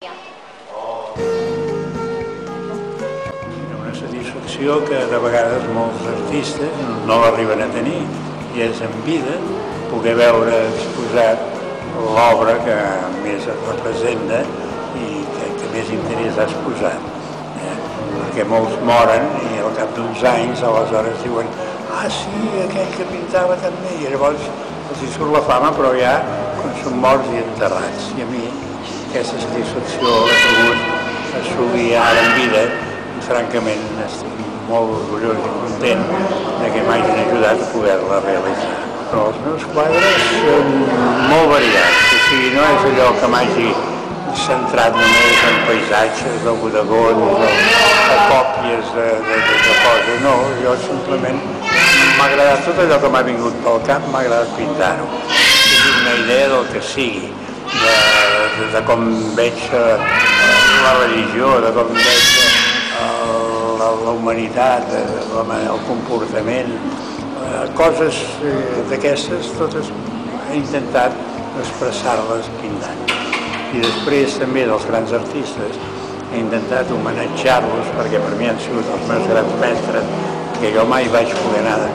Una satisfacció que de vegades molts artistes no l'arriben a tenir, i és en vida poder veure exposat l'obra que més es representa i que més interès ha exposat. Perquè molts moren i al cap d'uns anys aleshores diuen sí, aquell que pintava també, i llavors els hi surt la fama, però ja quan són morts i enterrats. I a mi aquesta satisfacció l'he pogut assolir ara en vida i francament estic molt orgullós i content que m'hagin ajudat a poder-la realitzar. Però els meus quadres són molt variats, o sigui, no és allò que m'hagi centrat només en paisatges o bodegons o còpies de coses, no, jo simplement m'ha agradat tot allò que m'ha vingut pel cap, m'ha agradat pintar-ho. És una idea del que sigui, de com veig la religió, de com veig la humanitat, el comportament, coses d'aquestes totes he intentat expressar-les pintant. I després també dels grans artistes he intentat homenatjar-los perquè per mi han sigut els meus grans mestres, que jo mai vaig poder anar a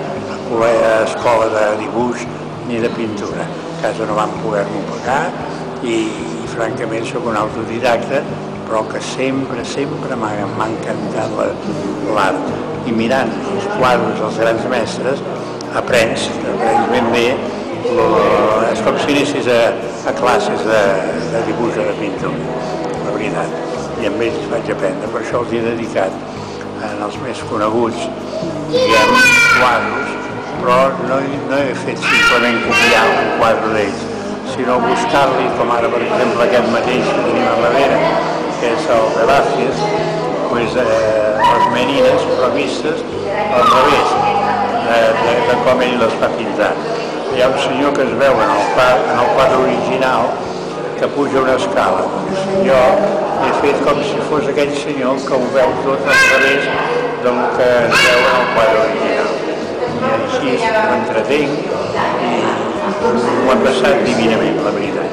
escola de dibuix ni de pintura. A casa no van poder-m'ho pagar i francament sóc un autodidacta, però que sempre m'ha encantat l'art. I mirant els quadres dels grans mestres aprens ben bé, és com si anessis a classes de dibuix o de pintura, la veritat. I amb ells vaig aprendre, per això els he dedicat als més coneguts, diguem, quadros, però no he fet simplement copiar un quadre d'ells, sinó buscar-li, com ara per exemple aquest mateix que tenim a darrere, que és el Velázquez, les menines però vistes al revés de com ell les va pintar. Hi ha un senyor que es veu en el quadre original que puja una escala. Jo he fet com si fos aquell senyor que ho veu tot al revés del que es veu en el quadre original. I així m'entretenc i ho he passat divinament, la veritat.